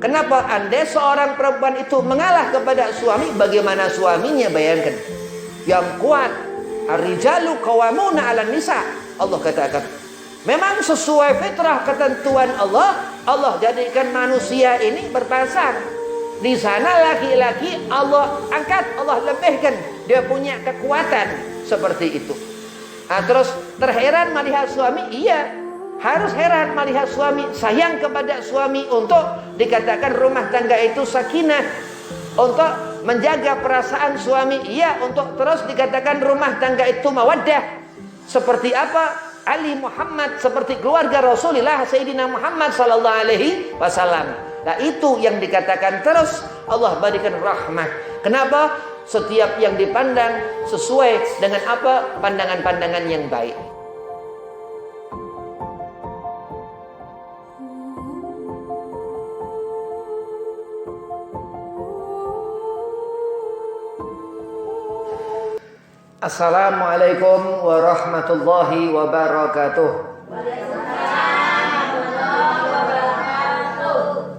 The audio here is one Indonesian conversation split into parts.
Kenapa? Andai seorang perempuan itu mengalah kepada suami, bagaimana suaminya? Bayangkan. Yang kuat. Ar-rijalu qawwamuna 'alan nisa. Allah katakan. Memang sesuai fitrah ketentuan Allah, Allah jadikan manusia ini berpasang. Di sana laki-laki Allah angkat, Allah lebihkan. Dia punya kekuatan seperti itu. Nah, terus terheran melihat suami? Iya. Harus heran melihat suami, sayang kepada suami untuk dikatakan rumah tangga itu sakinah, untuk menjaga perasaan suami. Iya, untuk terus dikatakan rumah tangga itu mawaddah. Seperti apa? Ali Muhammad, seperti keluarga Rasulullah Sayyidina Muhammad sallallahu alaihi wasallam. Nah, itu yang dikatakan terus Allah berikan rahmah. Kenapa? Setiap yang dipandang sesuai dengan apa? Pandangan-pandangan yang baik. Assalamualaikum warahmatullahi wabarakatuh.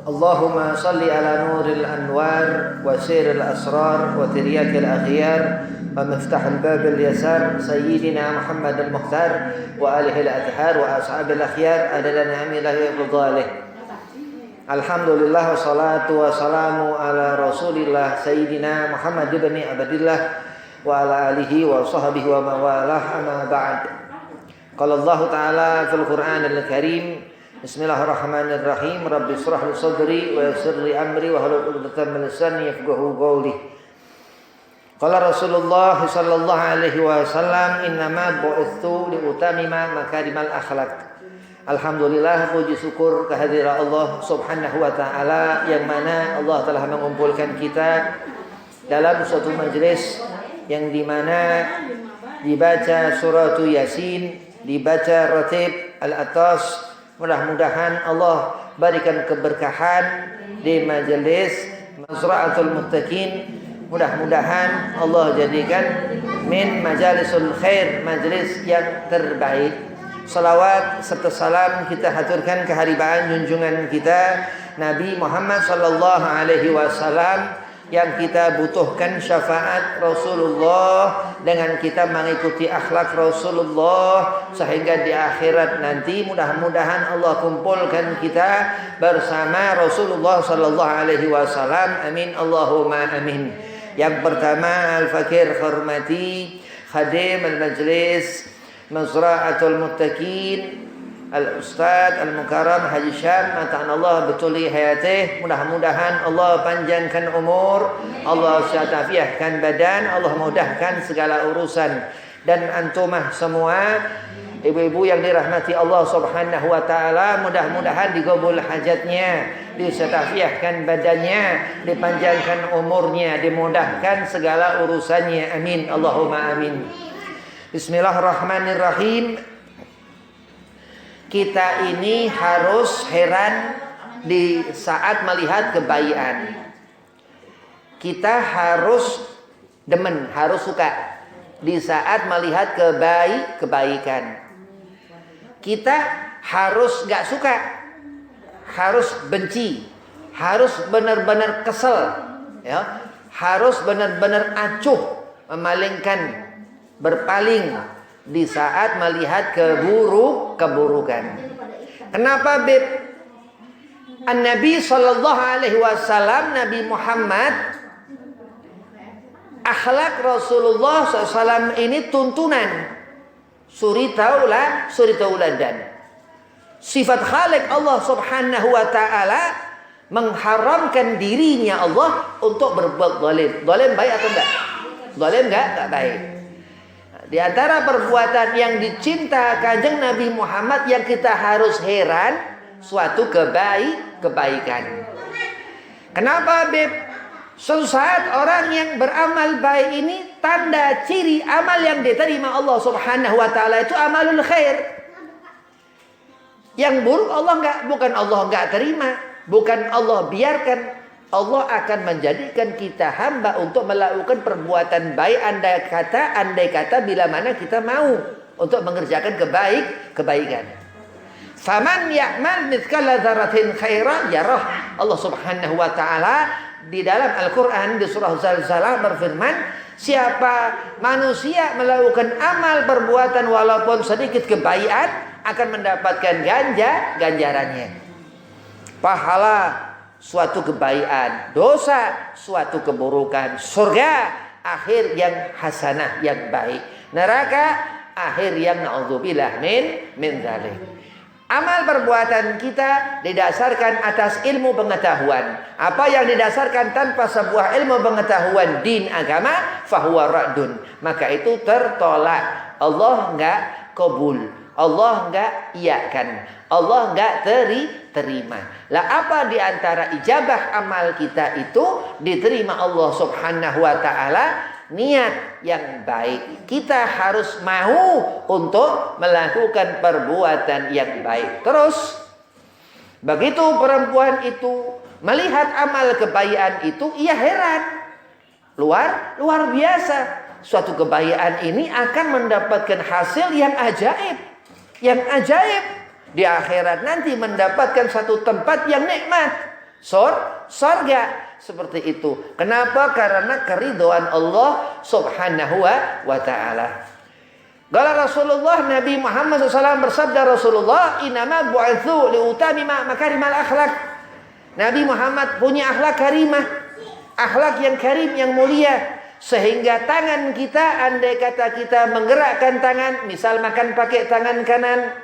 Allahumma salli ala nuril anwar wa siril asrar wa tiryakil akhyar wa miftahil babil yasar sayyidina Muhammad al-Mukhtar wa alihi al-athhar wa ashabil akhyar adada ni'amillahi wa ridhalih. Alhamdulillah wassalatu wassalamu ala rasulillah sayyidina Muhammad ibn Abdillah wa ala alihi wa sahbihi wa mawalah amma ba'd. Qala Allah Ta'ala fil Qur'anil Karim, Bismillahirrahmanirrahim, Rabbi shrah li sadri wa yassir li amri wa hlul 'uqdatam min lisani yafqahu qawli. Qala Rasulullah sallallahu alaihi wasallam, innama bu'itsu li utamima makarimal akhlaq. Alhamdulillah, puji syukur kehadirat Allah Subhanahu wa taala yang mana Allah telah mengumpulkan kita dalam suatu majelis yang dimana dibaca surah Yasin, dibaca ratib al-atas. Mudah-mudahan Allah berikan keberkahan di majelis Mazra'atul Muttaqin. Mudah-mudahan Allah jadikan min majalisul khair, majelis yang terbaik. Salawat serta salam kita haturkan keharibaan junjungan kita Nabi Muhammad sallallahu alaihi wasallam, yang kita butuhkan syafaat Rasulullah dengan kita mengikuti akhlak Rasulullah, sehingga di akhirat nanti mudah-mudahan Allah kumpulkan kita bersama Rasulullah sallallahu alaihi wasallam. Amin Allahumma amin. Yang pertama, al-fakir hormati khadim al-majlis Mazra'atul Muttaqin Al-Ustadz Al-Mukarram Haji Syam, mata'anallah betuli hayatih. Mudah-mudahan Allah panjangkan umur, Allah syatafiahkan badan, Allah mudahkan segala urusan. Dan antumah semua ibu-ibu yang dirahmati Allah Subhanahu wa taala, mudah-mudahan digabul hajatnya, disyatafiahkan badannya, dipanjangkan umurnya, dimudahkan segala urusannya. Amin Allahumma amin. Bismillahirrahmanirrahim. Kita ini harus heran di saat melihat kebaikan. Kita harus demen, harus suka di saat melihat kebaikan. Kita harus gak suka, harus benci, harus benar-benar kesel, ya, harus benar-benar acuh, memalingkan, berpaling di saat melihat keburukan. Kenapa, Beb? An-Nabi sallallahu alaihi wasallam, Nabi Muhammad, akhlak Rasulullah SAW ini tuntunan, suri tauladan. Sifat Khalik Allah Subhanahu wa taala mengharamkan dirinya Allah untuk berbuat zalim. Zalim baik atau enggak? Zalim enggak baik. Di antara perbuatan yang dicinta Kanjeng Nabi Muhammad yang kita harus heran, suatu kebaikan. Kenapa, Beb? Suatu saat orang yang beramal baik ini, tanda ciri amal yang diterima Allah Subhanahu wa taala itu amalul khair. Yang buruk bukan Allah enggak terima, bukan Allah biarkan. Allah akan menjadikan kita hamba untuk melakukan perbuatan baik, andai kata bila mana kita mau untuk mengerjakan kebaikan. Faman ya'mal mithqala dzarratin khairan yarah. Allah Subhanahu wa taala di dalam Al-Qur'an di surah Zalzalah berfirman, siapa manusia melakukan amal perbuatan walaupun sedikit kebaikan akan mendapatkan ganjarannya. Pahala suatu kebaikan, dosa suatu keburukan, surga akhir yang hasanah yang baik, neraka akhir yang naudzubillah min dzalik. Amal perbuatan kita didasarkan atas ilmu pengetahuan. Apa yang didasarkan tanpa sebuah ilmu pengetahuan din agama, fahuwa raddun, maka itu tertolak. Allah enggak kabul, Allah enggak iakan, Allah enggak terima. Lah apa di antara ijabah amal kita itu diterima Allah Subhanahu wa taala? Niat yang baik. Kita harus mau untuk melakukan perbuatan yang baik. Terus begitu perempuan itu melihat amal kebaikan itu, ia heran. Luar biasa. Suatu kebaikan ini akan mendapatkan hasil yang ajaib. Yang ajaib. Di akhirat nanti mendapatkan satu tempat yang nikmat. Surga. Seperti itu. Kenapa? Karena keridhaan Allah Subhanahu wa ta'ala. Qala Rasulullah, Nabi Muhammad SAW bersabda, Rasulullah, "Innama bu'itsu liutamima makarimal akhlak." Nabi Muhammad punya akhlak karimah, akhlak yang karim, yang mulia, sehingga tangan kita, andai kata kita menggerakkan tangan, misal makan pakai tangan kanan,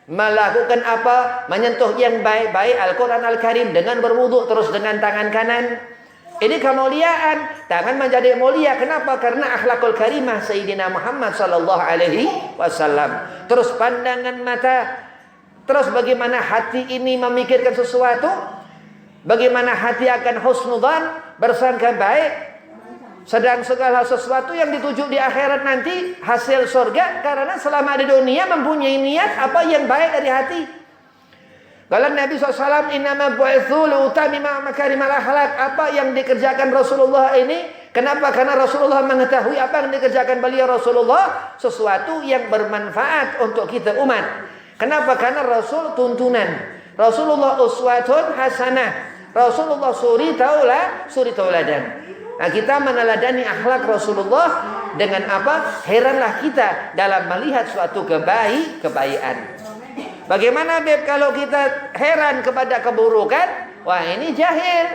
melakukan apa? Menyentuh yang baik-baik Al-Quran Al-Karim dengan berwudu terus dengan tangan kanan. Ini kemuliaan. Tangan menjadi mulia. Kenapa? Karena akhlakul karimah Sayyidina Muhammad sallallahu alaihi wasallam. Terus pandangan mata. Terus bagaimana hati ini memikirkan sesuatu? Bagaimana hati akan husnudzan, bersangka baik. Sedang segala sesuatu yang dituju di akhirat nanti hasil surga, karena selama di dunia mempunyai niat apa yang baik dari hati. Kalau Nabi SAW, "Innama bu'itsu liutamima makarimal akhlak." Apa yang dikerjakan Rasulullah ini? Kenapa? Karena Rasulullah mengetahui apa yang dikerjakan beliau Rasulullah sesuatu yang bermanfaat untuk kita umat. Kenapa? Karena Rasul tuntunan. Rasulullah uswatun hasanah. Rasulullah suri tauladan. Nah, kita meneladani akhlak Rasulullah dengan apa? Heranlah kita dalam melihat suatu kebaikan. Bagaimana Beb kalau kita heran kepada keburukan? Wah, ini jahil.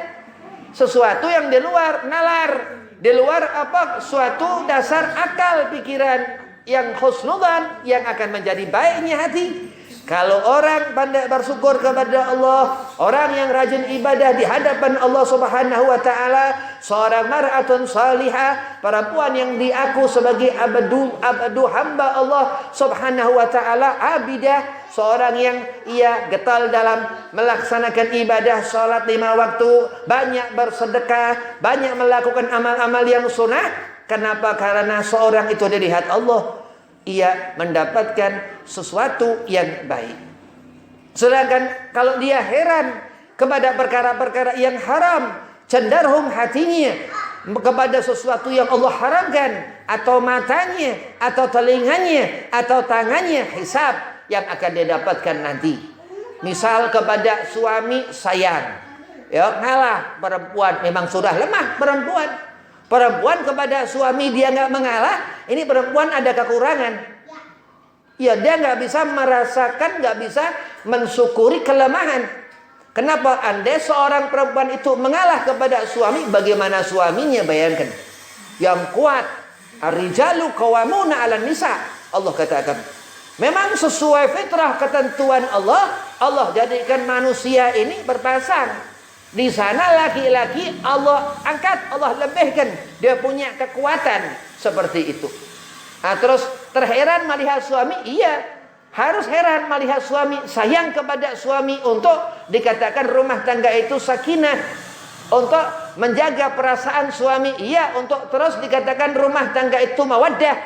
Sesuatu yang di luar nalar, di luar apa? Suatu dasar akal pikiran yang husnudzan, yang akan menjadi baiknya hati. Kalau orang pandai bersyukur kepada Allah, orang yang rajin ibadah di hadapan Allah Subhanahu wa taala, seorang mar'atun salihah, perempuan yang diaku sebagai abdu hamba Allah Subhanahu wa taala, abidah, seorang yang ia getol dalam melaksanakan ibadah, salat 5 waktu, banyak bersedekah, banyak melakukan amal-amal yang sunnah. Kenapa? Karena seorang itu dilihat Allah, ia mendapatkan sesuatu yang baik. Sedangkan kalau dia heran kepada perkara-perkara yang haram, cenderung hatinya kepada sesuatu yang Allah haramkan, atau matanya, atau telinganya, atau tangannya, hisab yang akan dia dapatkan nanti. Misal kepada suami sayang, ya ngalah perempuan, memang sudah lemah perempuan. Perempuan kepada suami dia nggak mengalah, ini perempuan ada kekurangan. Ya, dia nggak bisa merasakan, nggak bisa mensyukuri kelemahan. Kenapa? Andai seorang perempuan itu mengalah kepada suami, bagaimana suaminya? Bayangkan, yang kuat, ar-rijalu qawwamuna 'alan nisa. Allah katakan, memang sesuai fitrah ketentuan Allah, Allah jadikan manusia ini berpasang. Di sana laki-laki Allah angkat, Allah lebihkan, dia punya kekuatan seperti itu. Nah, terus terheran melihat suami, iya, harus heran melihat suami, sayang kepada suami, untuk dikatakan rumah tangga itu sakinah, untuk menjaga perasaan suami, iya, untuk terus dikatakan rumah tangga itu mawaddah.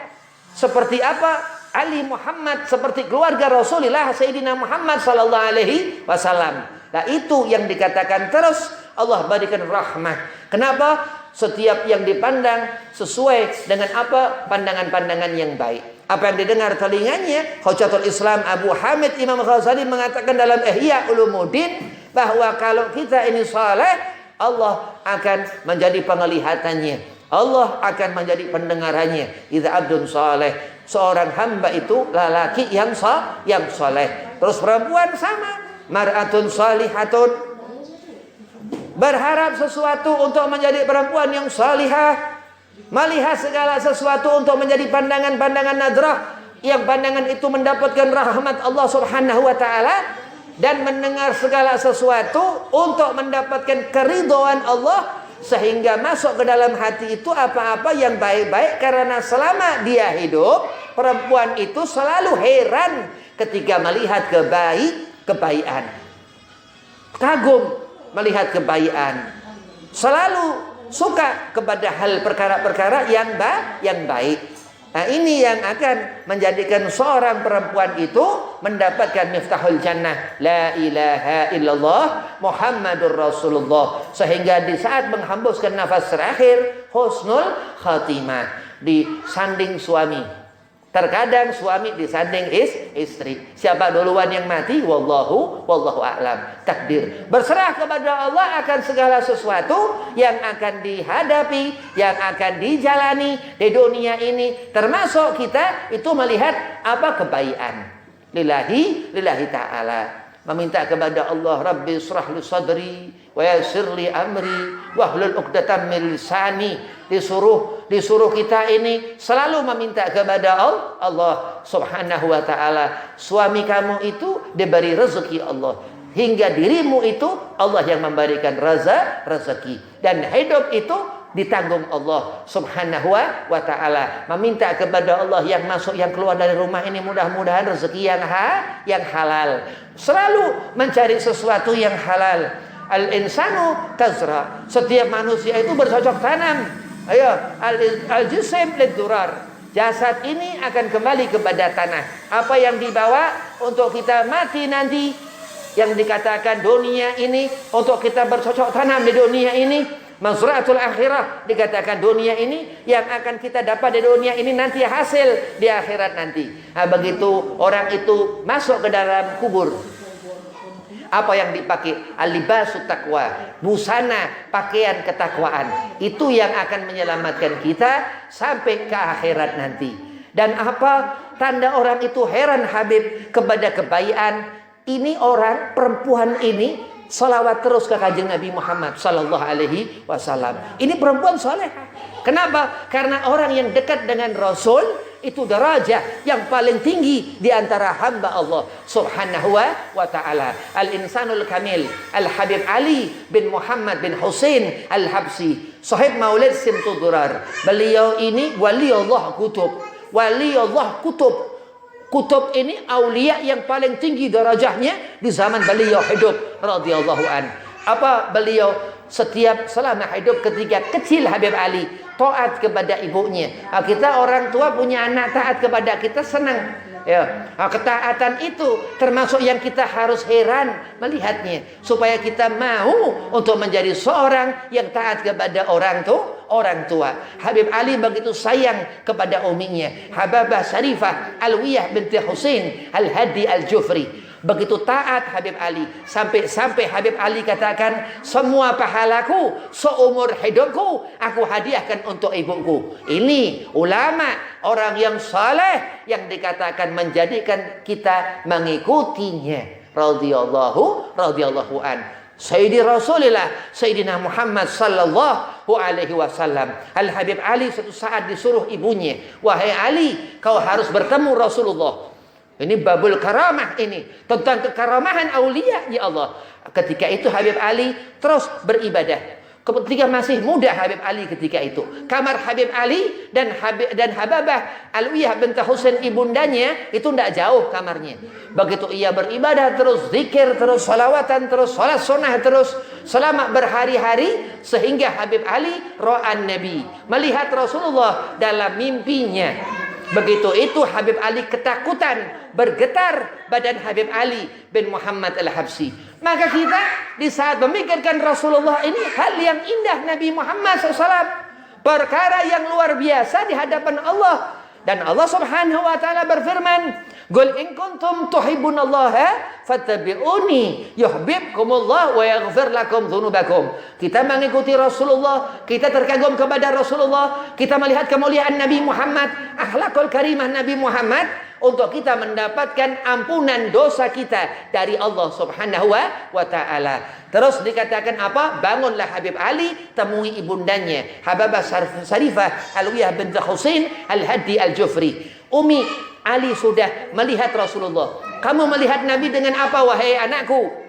Seperti apa? Ali Muhammad, seperti keluarga Rasulullah Sayyidina Muhammad sallallahu alaihi wasallam. Nah, itu yang dikatakan terus Allah berikan rahmah. Kenapa? Setiap yang dipandang sesuai dengan apa? Pandangan-pandangan yang baik. Apa yang didengar telinganya? Hujjatul Islam Abu Hamid Imam Ghazali mengatakan dalam Ihya Ulumuddin bahwa kalau kita ini saleh, Allah akan menjadi penglihatannya, Allah akan menjadi pendengarannya. Idza abdun saleh, seorang hamba itu lelaki yang saleh. Terus perempuan sama, mar'atun salihatun, berharap sesuatu untuk menjadi perempuan yang salihah, melihat segala sesuatu untuk menjadi pandangan-pandangan nadrah, yang pandangan itu mendapatkan rahmat Allah Subhanahu wa taala, dan mendengar segala sesuatu untuk mendapatkan keridhaan Allah, sehingga masuk ke dalam hati itu apa-apa yang baik-baik, karena selama dia hidup perempuan itu selalu heran ketika melihat kebaikan, kagum melihat kebaikan, selalu suka kepada hal perkara-perkara yang baik. Nah, ini yang akan menjadikan seorang perempuan itu mendapatkan miftahul jannah, la ilaha illallah Muhammadur Rasulullah, sehingga di saat menghembuskan nafas terakhir husnul khatimah, disanding suami. Terkadang suami disanding istri. Siapa duluan yang mati? Wallahu a'lam. Takdir. Berserah kepada Allah akan segala sesuatu yang akan dihadapi, yang akan dijalani di dunia ini. Termasuk kita itu melihat apa kebaikan. Lillahi ta'ala. Meminta kepada Allah, Rabbi israh li sadri wa yassir li amri wahlul 'uqdatam min lisani. Disuruh kita ini selalu meminta kepada Allah Subhanahu wa taala. Suami kamu itu diberi rezeki Allah, hingga dirimu itu Allah yang memberikan rezeki, dan hidup itu ditanggung Allah Subhanahu wa taala. Meminta kepada Allah yang masuk yang keluar dari rumah ini mudah-mudahan rezeki yang halal. Selalu mencari sesuatu yang halal. Al-insanu tazra, setiap manusia itu bercocok tanam. Ayo, al-jisim lid-durar, jasad ini akan kembali kepada tanah. Apa yang dibawa untuk kita mati nanti, yang dikatakan dunia ini untuk kita bercocok tanam di dunia ini. Mazra'atul akhirah, dikatakan dunia ini yang akan kita dapat di dunia ini nanti hasil di akhirat nanti. Nah, begitu orang itu masuk ke dalam kubur, apa yang dipakai? Al-libasut taqwa, busana pakaian ketakwaan. Itu yang akan menyelamatkan kita sampai ke akhirat nanti. Dan apa tanda orang itu heran Habib kepada kebaikan? Ini orang perempuan ini salawat terus ke kanjeng Nabi Muhammad sallallahu alaihi wasallam. Ini perempuan saleh. Kenapa? Karena orang yang dekat dengan Rasul itu derajat yang paling tinggi di antara hamba Allah Subhanahu wa taala. Al-insanul kamil Al-Habib Ali bin Muhammad bin Husain Al-Habsi, sahib Maulid Simtudurar. Beliau ini wali Allah kutub. Wali Allah kutub. Kutub ini aulia yang paling tinggi darajahnya di zaman beliau hidup radhiyallahu an. Apa beliau setiap selama hidup ketika kecil Habib Ali taat kepada ibunya. Kita orang tua punya anak taat kepada kita senang. Ya, ketaatan itu termasuk yang kita harus heran melihatnya, supaya kita mau untuk menjadi seorang yang taat kepada orang tua. Habib Ali begitu sayang kepada uminya, Hababah Syarifah Alwiyah binti Husain Al-Hadi Al-Jufri. Begitu taat Habib Ali, sampai Habib Ali katakan, semua pahalaku seumur hidupku aku hadiahkan untuk ibuku. Ini ulama, orang yang saleh yang dikatakan menjadikan kita mengikutinya. Radhiyallahu an. Sayyidi Rasulullah Sayyidina Muhammad sallallahu alaihi wasallam. Al-Habib Ali suatu saat disuruh ibunya, wahai Ali, kau harus bertemu Rasulullah. Ini babul karamah, ini tentang kekaramahan aulia ya Allah. Ketika itu Habib Ali terus beribadah. Ketika masih muda Habib Ali ketika itu, kamar Habib Ali dan Hababah Alwiyah binti Husain ibundanya itu tidak jauh kamarnya. Begitu ia beribadah terus, zikir terus, salawatan terus, salat sunnah terus selama berhari-hari, sehingga Habib Ali ra'an Nabi, melihat Rasulullah dalam mimpinya. Begitu itu Habib Ali ketakutan, bergetar badan Habib Ali bin Muhammad Al-Habsi. Maka kita di saat memikirkan Rasulullah ini hal yang indah Nabi Muhammad SAW, perkara yang luar biasa di hadapan Allah. Dan Allah Subhanahu wa taala berfirman, "Qul in kuntum tuhibbunallaha fattabi'uni yuhibbukumullah wa yaghfir lakum dzunubakum." Kita mengikuti Rasulullah, kita terkagum kepada Rasulullah, kita melihat kemuliaan Nabi Muhammad, akhlakul karimah Nabi Muhammad, untuk kita mendapatkan ampunan dosa kita dari Allah Subhanahu wa taala. Terus dikatakan apa? Bangunlah Habib Ali, temui ibundanya Hababah Syarifah Alwiyah bint Husain Al-Hadi Al-Jufri. Umi, Ali sudah melihat Rasulullah. Kamu melihat Nabi dengan apa, wahai anakku?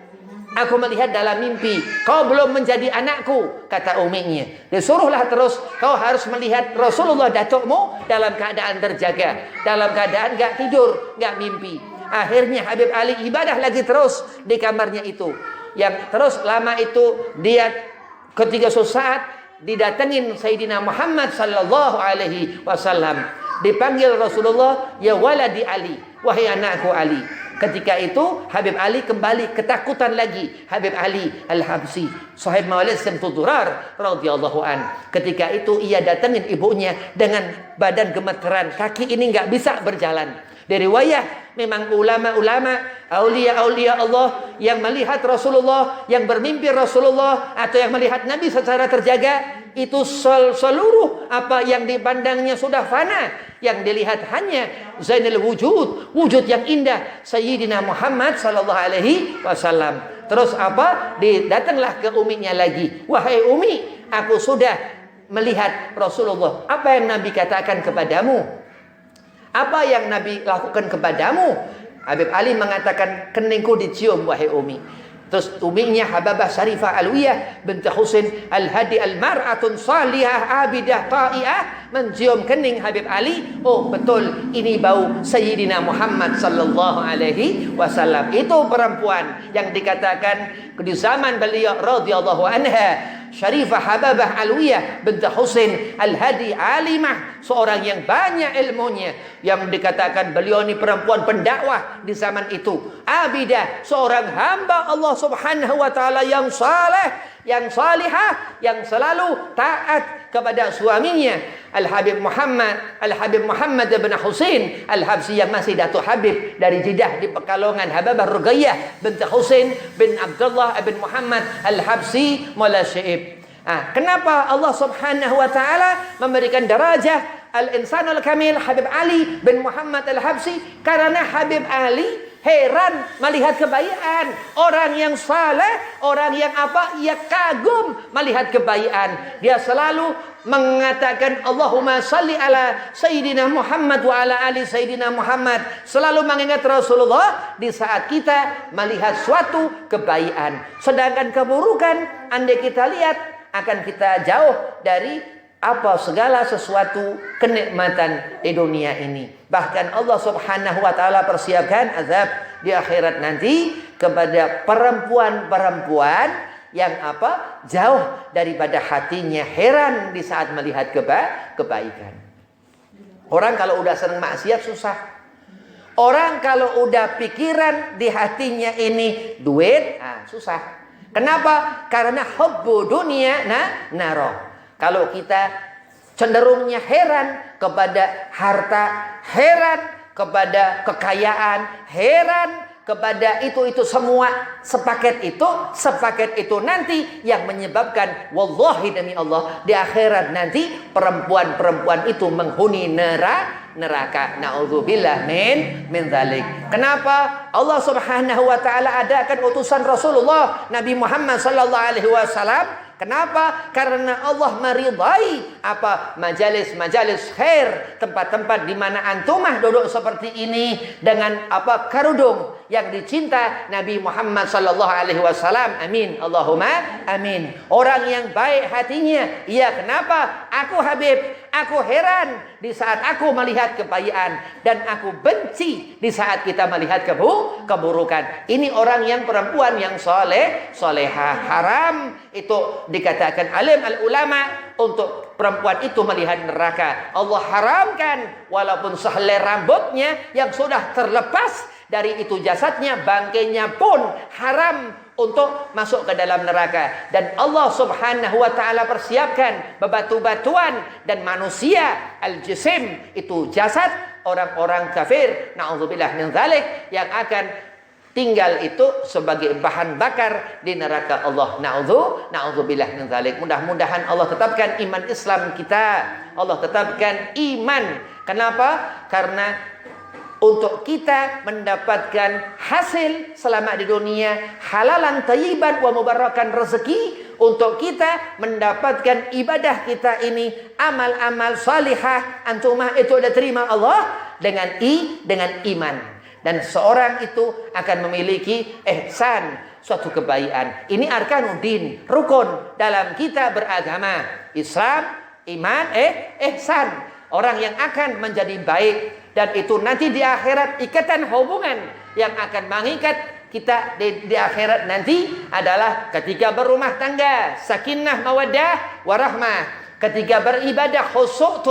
Aku melihat dalam mimpi. Kau belum menjadi anakku, kata uminya. Disuruhlah terus, kau harus melihat Rasulullah datukmu dalam keadaan terjaga, dalam keadaan gak tidur, gak mimpi. Akhirnya Habib Ali ibadah lagi terus di kamarnya itu. Yang terus lama itu dia ketika suatu saat didatengin Sayyidina Muhammad sallallahu alaihi wasallam. Dipanggil Rasulullah, ya waladi Ali, wahai anakku Ali. Ketika itu Habib Ali kembali ketakutan lagi. Habib Ali Al-Habsyi, sahib Maulid Syamsul Durar radhiyallahu an. Ketika itu ia datangin ibunya dengan badan gemeteran, kaki ini nggak bisa berjalan. Dari riwayat memang ulama-ulama, aulia-aulia Allah yang melihat Rasulullah, yang bermimpi Rasulullah, atau yang melihat Nabi secara terjaga, itu seluruh apa yang dipandangnya sudah fana. Yang dilihat hanya Zainul Wujud, wujud yang indah Sayyidina Muhammad sallallahu alaihi wasallam. Terus apa? Datanglah ke uminya lagi. Wahai umi, aku sudah melihat Rasulullah. Apa yang Nabi katakan kepadamu? Apa yang Nabi lakukan kepadamu? Habib Ali mengatakan, keningku dicium wahai umi. Terus uminya Hababah Syarifah Alwiyah bint Husain Al-Hadi Al-Mar'atun Salihah Abidah Ta'iah mencium kening Habib Ali. Oh betul, ini bau Sayyidina Muhammad sallallahu alaihi wasallam. Itu perempuan yang dikatakan di zaman beliau radhiyallahu anha, Syarifah Hababah Alwiyah bint Husain Al-Hadi Alimah, seorang yang banyak ilmunya, yang dikatakan beliau ini perempuan pendakwah di zaman itu. Abidah, seorang hamba Allah Subhanahu wa taala yang saleh, yang salihah, yang selalu taat kepada suaminya Al-Habib Muhammad bin Husain Al-Habsyi, yang masih Datuk Habib dari Jeddah di Pekalongan. Hababah Ruqayyah bint Husain bin Abdullah bin Muhammad Al-Habsyi Maula Syaib. Kenapa Allah Subhanahu wa taala memberikan darajah Al-Insanul Kamil Habib Ali bin Muhammad Al-Habsyi? Karena Habib Ali heran melihat kebaikan orang yang saleh, orang yang apa? Ia kagum melihat kebaikan. Dia selalu mengatakan Allahumma salli ala Sayyidina Muhammad wa ala ali Sayyidina Muhammad. Selalu mengingat Rasulullah di saat kita melihat suatu kebaikan. Sedangkan keburukan, andai kita lihat, akan kita jauh dari apa segala sesuatu kenikmatan di dunia ini. Bahkan Allah Subhanahu wa taala persiapkan azab di akhirat nanti kepada perempuan-perempuan yang apa? Jauh daripada hatinya heran di saat melihat kebaikan. Orang kalau udah sering maksiat susah. Orang kalau udah pikiran di hatinya ini duit, susah. Kenapa? Karena hubbu dunia naro. Kalau kita cenderungnya heran kepada harta, heran kepada kekayaan, heran kepada itu semua, sepaket itu nanti yang menyebabkan, wallahi demi Allah, di akhirat nanti perempuan-perempuan itu menghuni neraka. Na'udzubillah min dzalik. Kenapa Allah Subhanahu wa taala adakan utusan Rasulullah Nabi Muhammad sallallahu alaihi wasallam? Kenapa? Karena Allah meridai apa? Majalis-majalis khair, tempat-tempat di mana antumah duduk seperti ini dengan apa? Kerudung yang dicinta Nabi Muhammad sallallahu alaihi wasallam. Amin. Allahumma amin. Orang yang baik hatinya. Iya, kenapa? Aku Habib, aku heran di saat aku melihat kebaikan, dan aku benci di saat kita melihat keburukan. Ini orang yang perempuan yang solehah. Haram itu dikatakan alim al-ulama untuk perempuan itu melihat neraka. Allah haramkan walaupun sehelai rambutnya yang sudah terlepas dari itu jasadnya, bangkainya pun haram untuk masuk ke dalam neraka. Dan Allah Subhanahu wa taala persiapkan bebatu-batuan dan manusia al-jisim, itu jasad orang-orang kafir, naudzubillah min dzalik, yang akan tinggal itu sebagai bahan bakar di neraka Allah. Na'udzubillah min dzalik. Mudah-mudahan Allah tetapkan iman Islam kita. Allah tetapkan iman. Kenapa? Karena untuk kita mendapatkan hasil selama di dunia, halalan thayyiban wa mubarakan, rezeki untuk kita mendapatkan ibadah kita ini, amal-amal salihah antumah itu sudah terima Allah dengan iman. Dan seorang itu akan memiliki ihsan, suatu kebaikan. Ini arkanuddin, rukun dalam kita beragama. Islam, iman, ihsan. Orang yang akan menjadi baik. Dan itu nanti di akhirat ikatan hubungan yang akan mengikat kita di akhirat nanti adalah ketika berumah tangga, sakinah, mawaddah, warahmah. Ketika beribadah, khusyuk,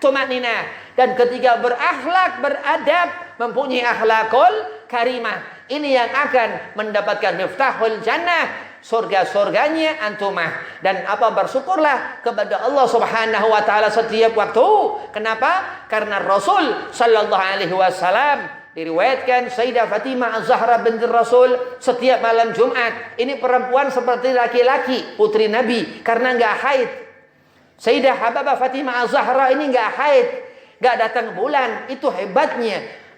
tumakninah. Dan ketika berakhlak, beradab, mempunyai akhlakul karimah. Ini yang akan mendapatkan miftahul jannah, surga-surganya antumah. Dan bersyukurlah kepada Allah Subhanahu wa taala setiap waktu. Kenapa? Karena Rasul sallallahu alaihi wasallam diriwayatkan Sayyidah Fatimah Az-Zahra binti Rasul setiap malam Jumat. Ini perempuan seperti laki-laki, putri Nabi, karena enggak haid. Sayyidah Hababah Fatimah Az-Zahra ini enggak haid, enggak datang bulan. Itu hebatnya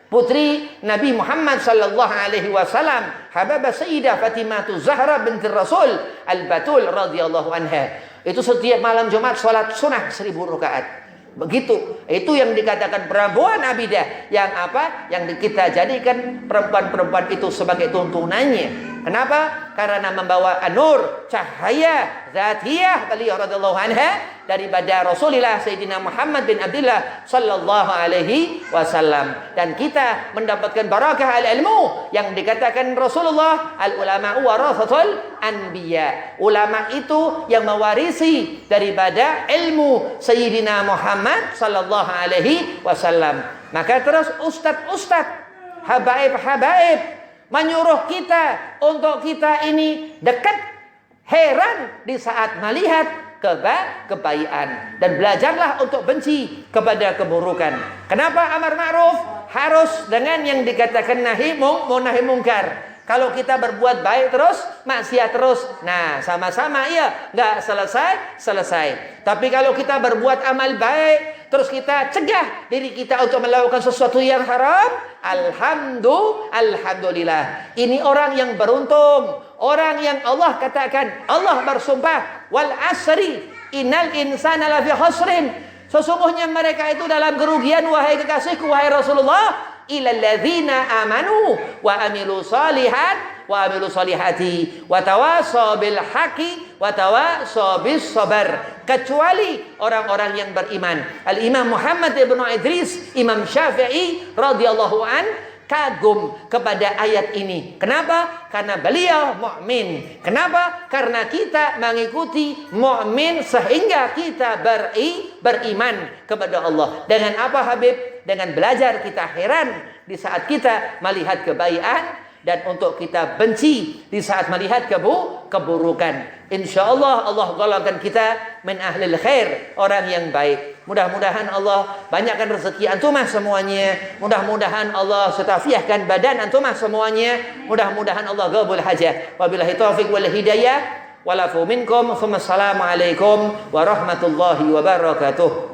putri Nabi Muhammad sallallahu alaihi wasallam, Hababah Sayyidah Fatimah Az-Zahra binti Rasul Al-Batul radhiyallahu anha. Itu setiap malam Jumat salat sunnah 1000 rakaat. Begitu. Itu yang dikatakan perempuan abidah, yang yang kita jadikan perempuan-perempuan itu sebagai tuntunannya. Kenapa? Karena membawa nur, cahaya zatiyah beliau radhiyallahu anha daripada Rasulullah Sayyidina Muhammad bin Abdullah sallallahu alaihi wasallam. Dan kita mendapatkan barakah al-ilmu yang dikatakan Rasulullah, al-ulama warathatul anbiya. Ulama itu yang mewarisi daripada ilmu Sayyidina Muhammad sallallahu alaihi wasallam. Maka terus ustaz-ustaz, habaib-habaib menyuruh kita untuk kita ini dekat, heran di saat melihat kebaikan, dan belajarlah untuk benci kepada keburukan. Kenapa amar ma'ruf harus dengan yang dikatakan nahi mungkar? Kalau kita berbuat baik terus, maksiat terus, nah sama-sama nggak selesai. Tapi kalau kita berbuat amal baik, terus kita cegah diri kita untuk melakukan sesuatu yang haram, alhamdulillah. Ini orang yang beruntung, orang yang Allah katakan, Allah bersumpah, wal asri innal insana lafi khusrin. Sesungguhnya mereka itu dalam kerugian, wahai kekasihku, wahai Rasulullah, ilal ladzina amanu wa amilu salihat wa amilu salihati wa tawasaw bil haqqi wa tawasaw bis sabar. Kecuali orang-orang yang beriman. Al-Imam Muhammad ibn Idris, Imam Syafi'i radhiyallahu an, kagum kepada ayat ini. Kenapa? Karena beliau mukmin. Kenapa? Karena kita mengikuti mukmin sehingga kita beriman kepada Allah. Dengan apa, Habib? Dengan belajar kita heran di saat kita melihat kebaikan, dan untuk kita benci di saat melihat keburukan. InsyaAllah Allah golongkan kita min ahlil khair, orang yang baik. Mudah-mudahan Allah banyakkan rezeki antumah semuanya. Mudah-mudahan Allah setafiahkan badan antumah semuanya. Mudah-mudahan Allah qabul hajah. Wabillahi taufiq wal hidayah. Walafu minkum. Assalamualaikum warahmatullahi wabarakatuh.